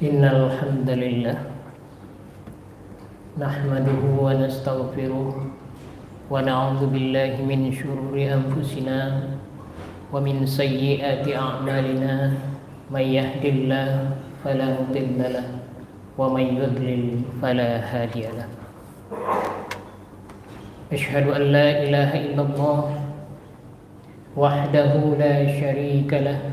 Innal hamdalillah nahmaduhu wa nastaghfiruh wa na'udzu billahi min shururi anfusina wa min sayyiati a'malina may yahdihillahu fala mudilla lahu wa may yudlil fala hadiya lahu. Asyhadu an la ilaha illallah wahdahu la syarika lahu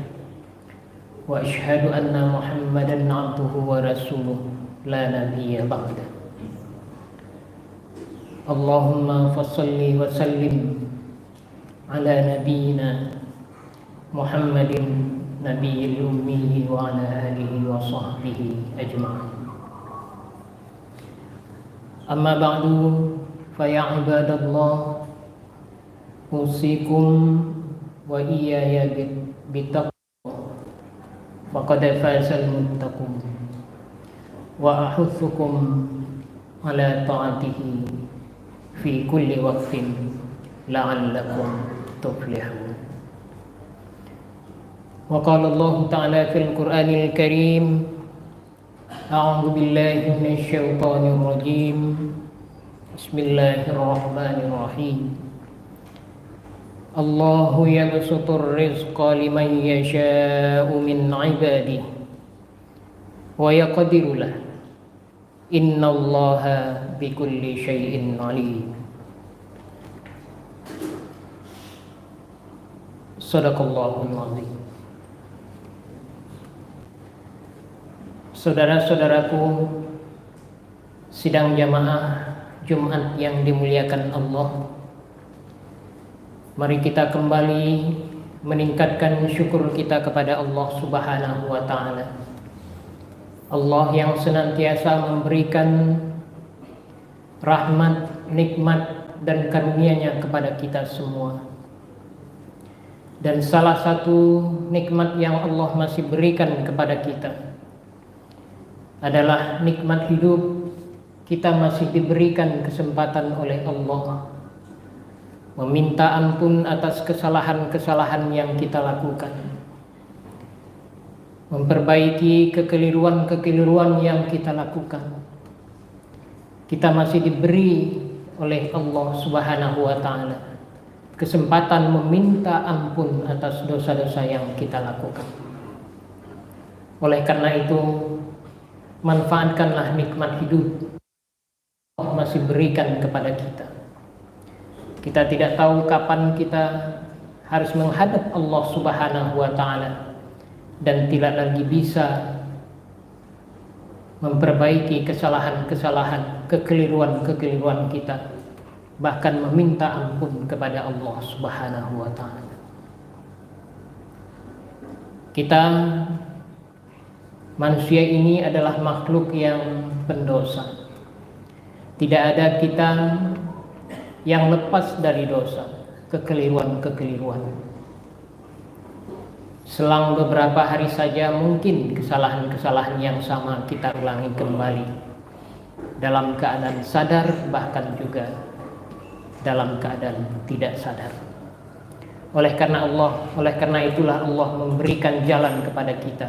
wa asyhadu anna Muhammadan abduhu wa rasuluh la nabiyya ba'da. Allahumma fassalli wa sallim ala nabiyyina Muhammadin النبي الأمي وعلى آله وصحبه أجمعين. أما بعد فيا عباد الله أوصيكم وإياي بالتقوى فقد فاز المتقون وأحثكم على طاعته في كل وقت لعلكم تفلحون. وقال الله تعالى في القرآن الكريم: أعوذ بالله من الشيطان الرجيم بسم الله الرحمن الرحيم الله يبسط الرزق لمن يشاء من عباده ويقدر له إن الله بكل شيء عليم. Sadaqallahul azim. Saudara-saudaraku sidang jamaah Jumat yang dimuliakan Allah, mari kita kembali meningkatkan syukur kita kepada Allah Subhanahu wa Ta'ala. Allah yang senantiasa memberikan rahmat, nikmat dan karunia-Nya kepada kita semua. Dan salah satu nikmat yang Allah masih berikan kepada kita adalah nikmat hidup. Kita masih diberikan kesempatan oleh Allah meminta ampun atas kesalahan-kesalahan yang kita lakukan, memperbaiki kekeliruan-kekeliruan yang kita lakukan. Kita masih diberi oleh Allah Subhanahu wa Ta'ala kesempatan meminta ampun atas dosa-dosa yang kita lakukan. Oleh karena itu, manfaatkanlah nikmat hidup Allah masih berikan kepada kita. Kita tidak tahu kapan kita harus menghadap Allah Subhanahu wa Ta'ala dan tidak lagi bisa memperbaiki kesalahan-kesalahan, kekeliruan-kekeliruan kita, bahkan meminta ampun kepada Allah Subhanahu wa Ta'ala. Kita manusia ini adalah makhluk yang pendosa. Tidak ada kita yang lepas dari dosa, kekeliruan-kekeliruan. Selang beberapa hari saja mungkin kesalahan-kesalahan yang sama kita ulangi kembali, dalam keadaan sadar bahkan juga dalam keadaan tidak sadar. Oleh karena itulah Allah memberikan jalan kepada kita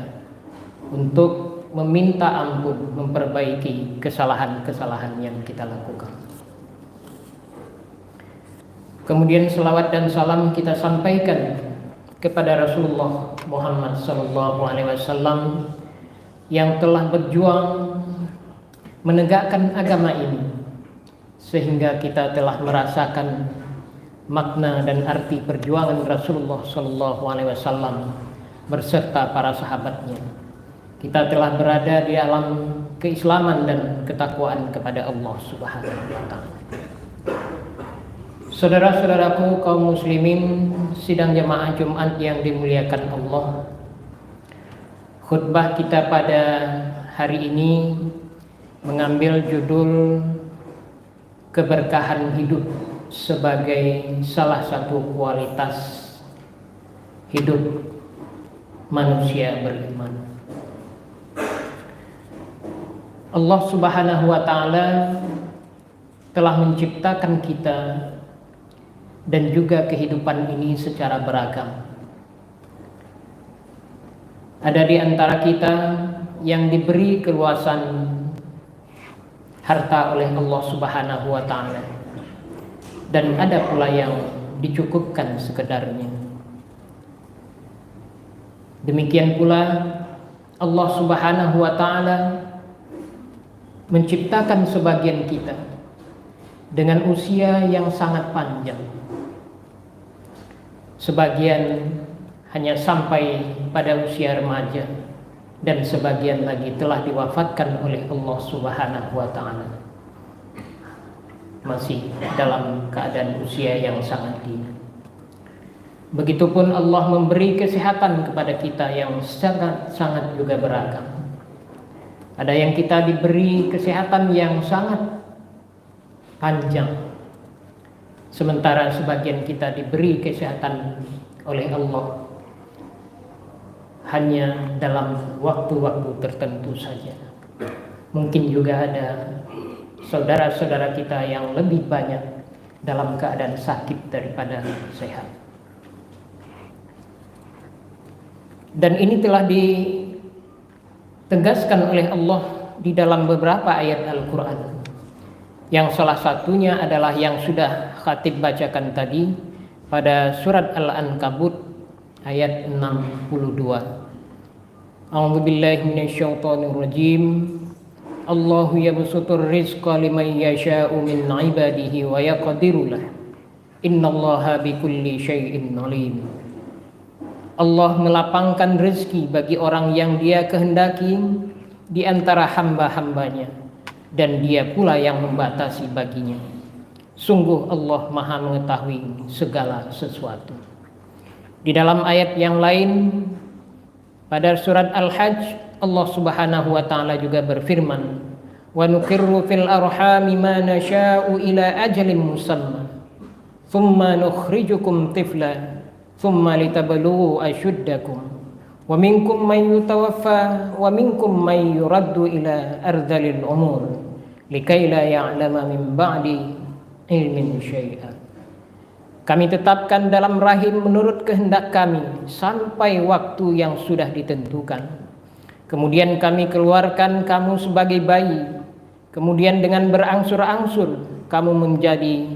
untuk meminta ampun, memperbaiki kesalahan-kesalahan yang kita lakukan. Kemudian selawat dan salam kita sampaikan kepada Rasulullah Muhammad SAW yang telah berjuang menegakkan agama ini, sehingga kita telah merasakan makna dan arti perjuangan Rasulullah SAW berserta para sahabatnya. Kita telah berada di alam keislaman dan ketakwaan kepada Allah Subhanahu wa Ta'ala. Saudara-saudaraku kaum muslimin sidang jamaah Jumat yang dimuliakan Allah, khutbah kita pada hari ini mengambil judul keberkahan hidup sebagai salah satu kualitas hidup manusia beriman. Allah Subhanahu wa Ta'ala telah menciptakan kita dan juga kehidupan ini secara beragam. Ada di antara kita yang diberi keluasan harta oleh Allah Subhanahu wa Ta'ala, dan ada pula yang dicukupkan sekedarnya. Demikian pula Allah Subhanahu wa Ta'ala menciptakan sebagian kita dengan usia yang sangat panjang. Sebagian hanya sampai pada usia remaja, dan sebagian lagi telah diwafatkan oleh Allah Subhanahu wa Ta'ala masih dalam keadaan usia yang sangat dini. Begitupun Allah memberi kesehatan kepada kita yang sangat juga beragam. Ada yang kita diberi kesehatan yang sangat panjang, sementara sebagian kita diberi kesehatan oleh Allah hanya dalam waktu-waktu tertentu saja. Mungkin juga ada saudara-saudara kita yang lebih banyak dalam keadaan sakit daripada sehat. Dan ini telah ditegaskan oleh Allah di dalam beberapa ayat Al-Quran, yang salah satunya adalah yang sudah khatib bacakan tadi pada surat Al-Ankabut ayat 62. A'udzubillahi minasyaitonirrajim. Allahu yabsutur rizqa liman yasha'u min 'ibadihi wa yaqdiru lah. Innallaha bikulli syai'in 'alim. Allah melapangkan rezeki bagi orang yang Dia kehendaki di antara hamba-hambanya, dan Dia pula yang membatasi baginya. Sungguh Allah Maha mengetahui segala sesuatu. Di dalam ayat yang lain pada surat Al-Hajj, Allah Subhanahu wa taala juga berfirman, "Wa nuqirru fil arhami ma nasha'u ila ajalin musamma, thumma nukhrijukum tifla, thumma litablughu ashuddakum, wa minkum man yutawaffa wa minkum man yuraddu ila ardhilil umur, likai la ya'lama min ba'di ilmin syai'a." Kami tetapkan dalam rahim menurut kehendak kami sampai waktu yang sudah ditentukan. Kemudian kami keluarkan kamu sebagai bayi. Kemudian dengan berangsur-angsur kamu menjadi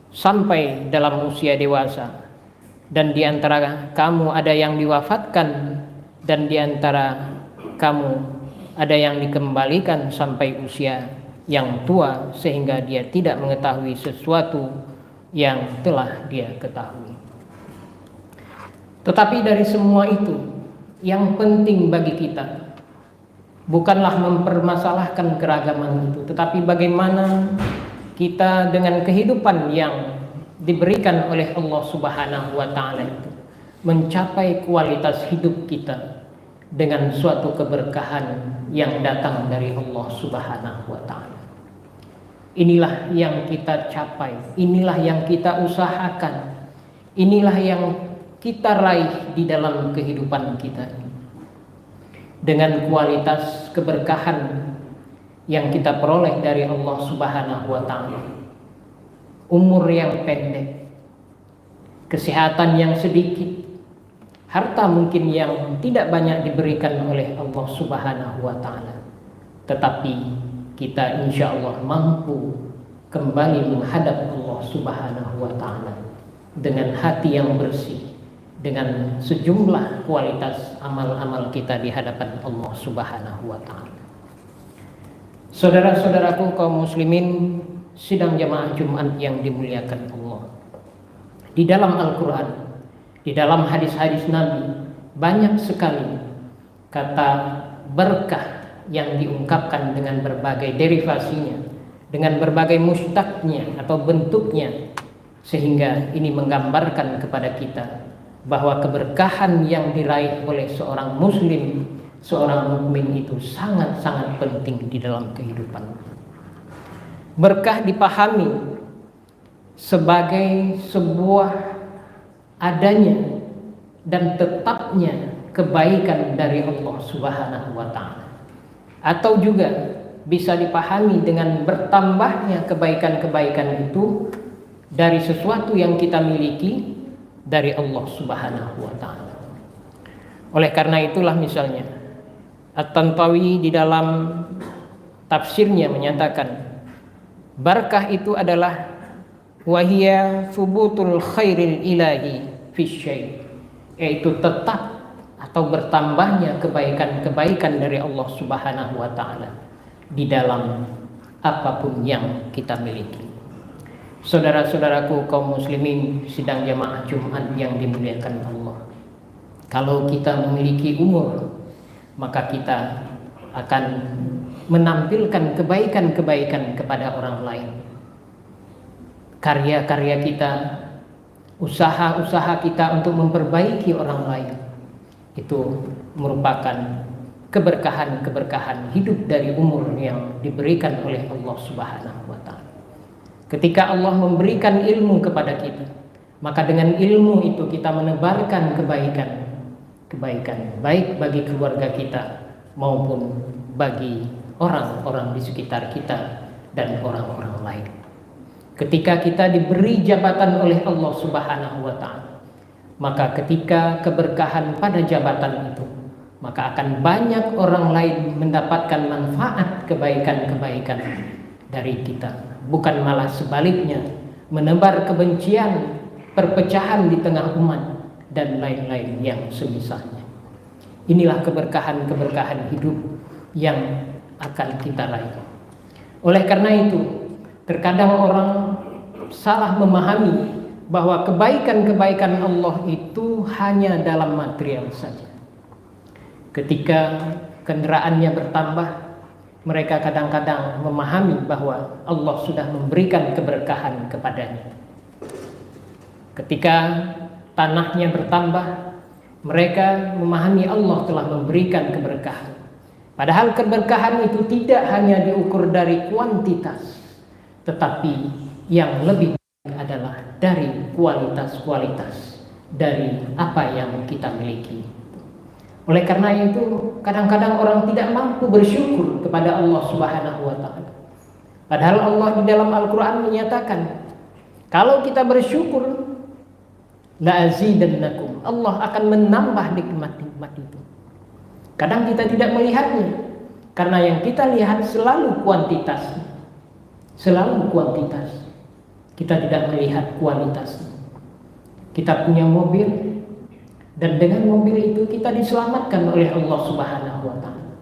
sampai dalam usia dewasa. Dan di antara kamu ada yang diwafatkan, dan di antara kamu ada yang dikembalikan sampai usia yang tua, sehingga dia tidak mengetahui sesuatu yang telah dia ketahui. Tetapi dari semua itu, yang penting bagi kita bukanlah mempermasalahkan keragaman itu, tetapi bagaimana kita dengan kehidupan yang diberikan oleh Allah Subhanahu wa taala itu mencapai kualitas hidup kita dengan suatu keberkahan yang datang dari Allah Subhanahu wa taala. Inilah yang kita capai, inilah yang kita usahakan, inilah yang kita raih di dalam kehidupan kita ini. Dengan kualitas keberkahan yang kita peroleh dari Allah Subhanahu wa taala. Umur yang pendek, kesehatan yang sedikit, harta mungkin yang tidak banyak diberikan oleh Allah Subhanahu wa taala. Tetapi kita insya Allah mampu kembali menghadap Allah Subhanahu wa taala dengan hati yang bersih, dengan sejumlah kualitas amal-amal kita di hadapan Allah Subhanahu wa taala. Saudara-saudaraku kaum muslimin sidang jamaah Jumat yang dimuliakan Allah. Di dalam Al-Quran, di dalam hadis-hadis Nabi, banyak sekali kata berkah yang diungkapkan dengan berbagai derivasinya, dengan berbagai mustaqnya atau bentuknya, sehingga ini menggambarkan kepada kita bahwa keberkahan yang diraih oleh seorang muslim, seorang mukmin itu sangat-sangat penting di dalam kehidupan. Berkah dipahami sebagai sebuah adanya dan tetapnya kebaikan dari Allah Subhanahu wa taala, atau juga bisa dipahami dengan bertambahnya kebaikan-kebaikan itu dari sesuatu yang kita miliki dari Allah Subhanahu wa taala. Oleh karena itulah misalnya At-Tantawi di dalam tafsirnya menyatakan barakah itu adalah wahia thubutul khairil ilahi fi syai', yaitu tetap atau bertambahnya kebaikan-kebaikan dari Allah Subhanahu wa taala di dalam apapun yang kita miliki. Saudara-saudaraku kaum muslimin sidang jamaah Jumat yang dimuliakan Allah, kalau kita memiliki umur, maka kita akan menampilkan kebaikan-kebaikan kepada orang lain. Karya-karya kita usaha-usaha kita untuk memperbaiki orang lain itu merupakan keberkahan-keberkahan hidup dari umur yang diberikan oleh Allah Subhanahu wa taala. Ketika Allah memberikan ilmu kepada kita, maka dengan ilmu itu kita menebarkan kebaikan baik bagi keluarga kita maupun bagi orang-orang di sekitar kita dan orang-orang lain. Ketika kita diberi jabatan oleh Allah Subhanahu wa taala, maka ketika keberkahan pada jabatan itu, maka akan banyak orang lain mendapatkan manfaat kebaikan-kebaikan dari kita, bukan malah sebaliknya menebar kebencian, perpecahan di tengah umat dan lain-lain yang semisalnya. Inilah keberkahan-keberkahan hidup yang akan kita raih. Oleh karena itu, terkadang orang salah memahami bahwa kebaikan-kebaikan Allah itu hanya dalam material saja. Ketika kendaraannya bertambah, mereka kadang-kadang memahami bahwa Allah sudah memberikan keberkahan kepadanya. Ketika tanahnya bertambah, mereka memahami Allah telah memberikan keberkahan. Padahal keberkahan itu tidak hanya diukur dari kuantitas, tetapi yang lebih baik adalah dari kualitas-kualitas dari apa yang kita miliki. Oleh karena itu, kadang-kadang orang tidak mampu bersyukur kepada Allah Subhanahu wa taala. Padahal Allah di dalam Al-Qur'an menyatakan, kalau kita bersyukur, la azidannakum, Allah akan menambah nikmat-nikmat itu. Kadang kita tidak melihatnya, karena yang kita lihat selalu kuantitas. Selalu kuantitas. Kita tidak melihat kualitas. Kita punya mobil, dan dengan mobil itu kita diselamatkan oleh Allah Subhanahu wa taala.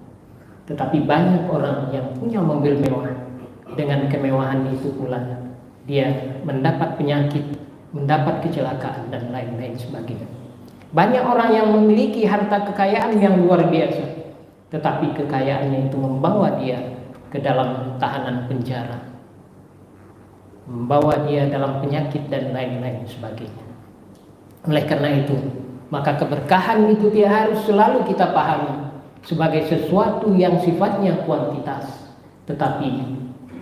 Tetapi banyak orang yang punya mobil mewah, dengan kemewahan itu pula dia mendapat penyakit, mendapat kecelakaan dan lain-lain sebagainya. Banyak orang yang memiliki harta kekayaan yang luar biasa, tetapi kekayaannya itu membawa dia ke dalam tahanan penjara, membawa dia dalam penyakit dan lain-lain sebagainya. Oleh karena itu, maka keberkahan itu dia harus selalu kita pahami sebagai sesuatu yang sifatnya kuantitas, tetapi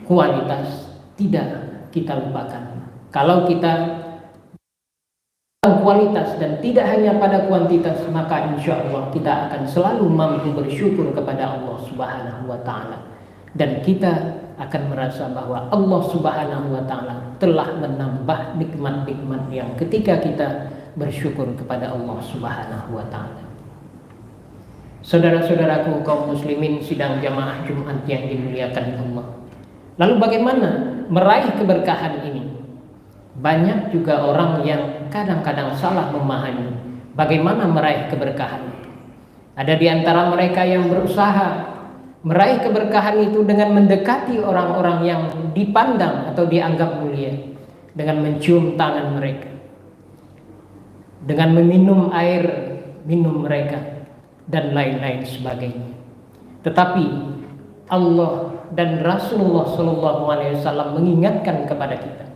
kualitas tidak kita lupakan. Kalau kita kualitas dan tidak hanya pada kuantitas, maka insya Allah kita akan selalu mampu bersyukur kepada Allah Subhanahu wa taala, dan kita akan merasa bahwa Allah Subhanahu wa taala telah menambah nikmat-nikmat yang ketika kita bersyukur kepada Allah Subhanahu wa taala. Saudara-saudaraku kaum muslimin sidang jamaah Jumat yang dimuliakan Allah. Lalu bagaimana meraih keberkahan ini? Banyak juga orang yang kadang-kadang salah memahami bagaimana meraih keberkahan. Ada di antara mereka yang berusaha meraih keberkahan itu dengan mendekati orang-orang yang dipandang atau dianggap mulia, dengan mencium tangan mereka, dengan meminum air minum mereka dan lain-lain sebagainya. Tetapi Allah dan Rasulullah SAW mengingatkan kepada kita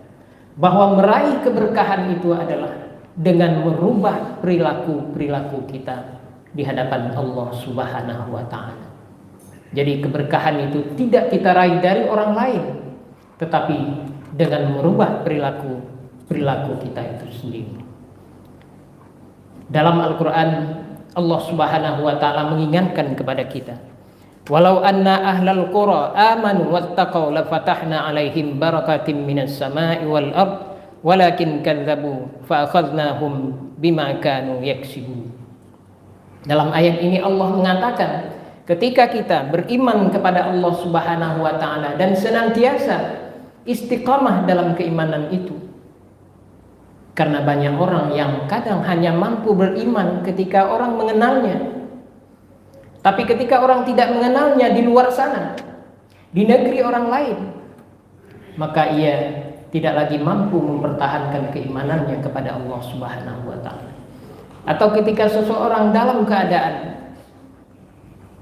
bahwa meraih keberkahan itu adalah dengan merubah perilaku-perilaku kita di hadapan Allah Subhanahu wa taala. Jadi keberkahan itu tidak kita raih dari orang lain, tetapi dengan merubah perilaku kita itu sendiri. Dalam Al-Qur'an Allah Subhanahu wa taala mengingatkan kepada kita, walau anna ahlal qura amanu wattaqau lafatahna alaihim barakatim minas sama'i wal ard walakin kadzabu fa akhadnahum bima kanu yaksibun. Dalam ayat ini Allah mengatakan, ketika kita beriman kepada Allah Subhanahu wa taala dan senantiasa istiqamah dalam keimanan itu, karena banyak orang yang kadang hanya mampu beriman ketika orang mengenalnya, tapi ketika orang tidak mengenalnya di luar sana, di negeri orang lain, maka ia tidak lagi mampu mempertahankan keimanannya kepada Allah Subhanahu wa taala. Atau ketika seseorang dalam keadaan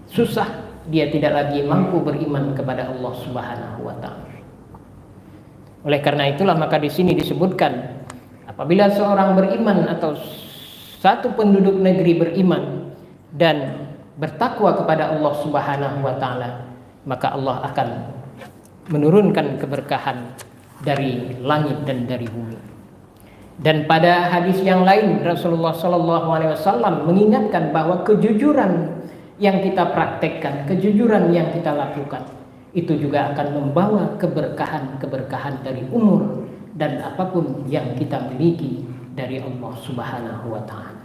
susah, dia tidak lagi mampu beriman kepada Allah Subhanahu wa taala. Oleh karena itulah maka di sini disebutkan Apabila seorang beriman atau satu penduduk negeri beriman dan bertakwa kepada Allah Subhanahu wa taala, maka Allah akan menurunkan keberkahan dari langit dan dari bumi. Dan pada hadis yang lain Rasulullah Shallallahu Alaihi Wasallam mengingatkan bahwa kejujuran yang kita praktekkan, kejujuran yang kita lakukan, itu juga akan membawa keberkahan dari umur dan apapun yang kita miliki dari Allah Subhanahu wa taala.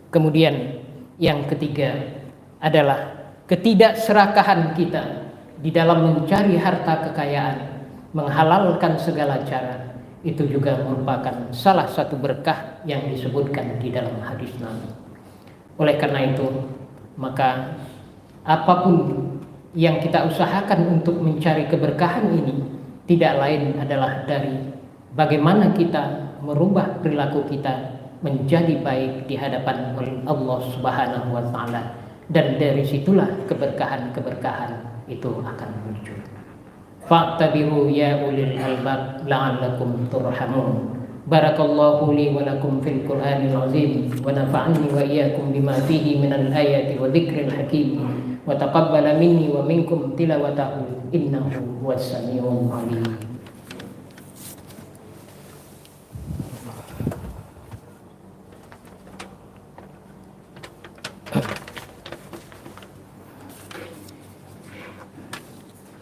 Kemudian yang ketiga adalah ketidakserakahan kita di dalam mencari harta kekayaan, menghalalkan segala cara. Itu juga merupakan salah satu berkah yang disebutkan di dalam hadis Nabi. Oleh karena itu, maka apapun yang kita usahakan untuk mencari keberkahan ini tidak lain adalah dari bagaimana kita merubah perilaku kita menjadi baik di hadapan Allah Subhanahu wa taala, dan dari situlah keberkahan itu akan muncul. Fa'tabiru ya ulil albab la'allakum turhamun. Barakallahu li wa lakum fil Qur'anil azim wa nafa'ani wa iyyakum bima fihi minal ayati wa dzikril hakim wa taqabbala minni wa minkum tilawatahu innahu huwas samiul alim.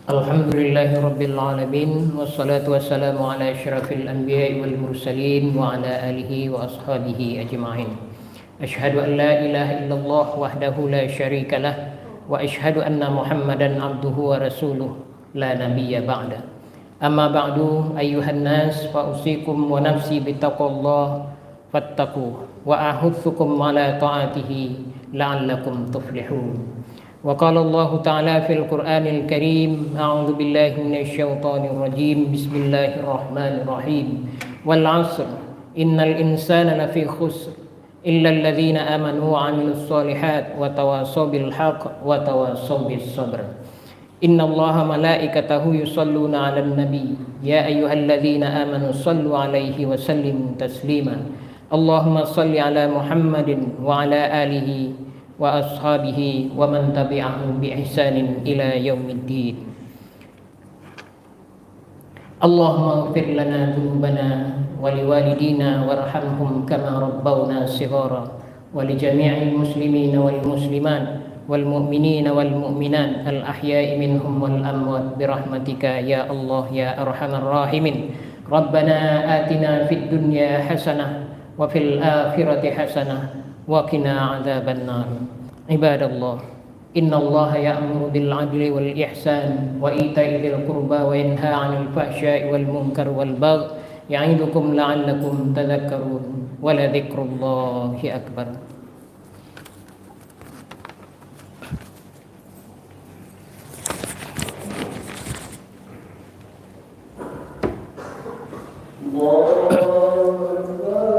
Alhamdulillahi rabbil alamin, wassalatu wassalamu ala asyrafil anbiya'i wal mursalin wa ala alihi wa ashabihi ajma'in. Ashhadu an la ilaha illallah wahdahu la syarika lah wa ashhadu anna Muhammadan abduhu wa rasuluh la nabiyya ba'da. Amma ba'du, ayyuhan nas, fa usikum wa nafsi bittaqwallah fattaqu wa ahutsukum ala ta'atihi la'allakum tuflihun. وقال الله تعالى في القرآن الكريم أعوذ بالله من الشيطان الرجيم بسم الله الرحمن الرحيم والعصر إن الإنسان لفي خسر إلا الذين آمنوا وعملوا الصالحات وتواصوا بالحق وتواصوا بالصبر إن الله ملائكته يصلون على النبي يا أيها الذين آمنوا صلوا عليه وسلموا تسليما اللهم صل على محمد وعلى آله wa ashabihi wa man tabi'ahum bi ihsanin ila yaumiddin. Allahumma ighfir lana dhunubana wa liwalidina warhamhum kama rabbawna shighara wa li jami'il muslimina wal muslimat wal mu'minina wal mu'minat al ahya'i minhum wal amwat bi rahmatika ya Allah ya arhamar rahimin. Rabbana atina fid dunya hasanah wa fil akhirati hasanah wa qina adzabannar. Ibadallah, innallaha ya'muru bil 'adli wal ihsan wa ita'i dzil qurba wa yanha 'anil fahsya'i wal munkar wal baghi ya'idukum la'allakum tadhakkarun wa la dzikrullahi akbar.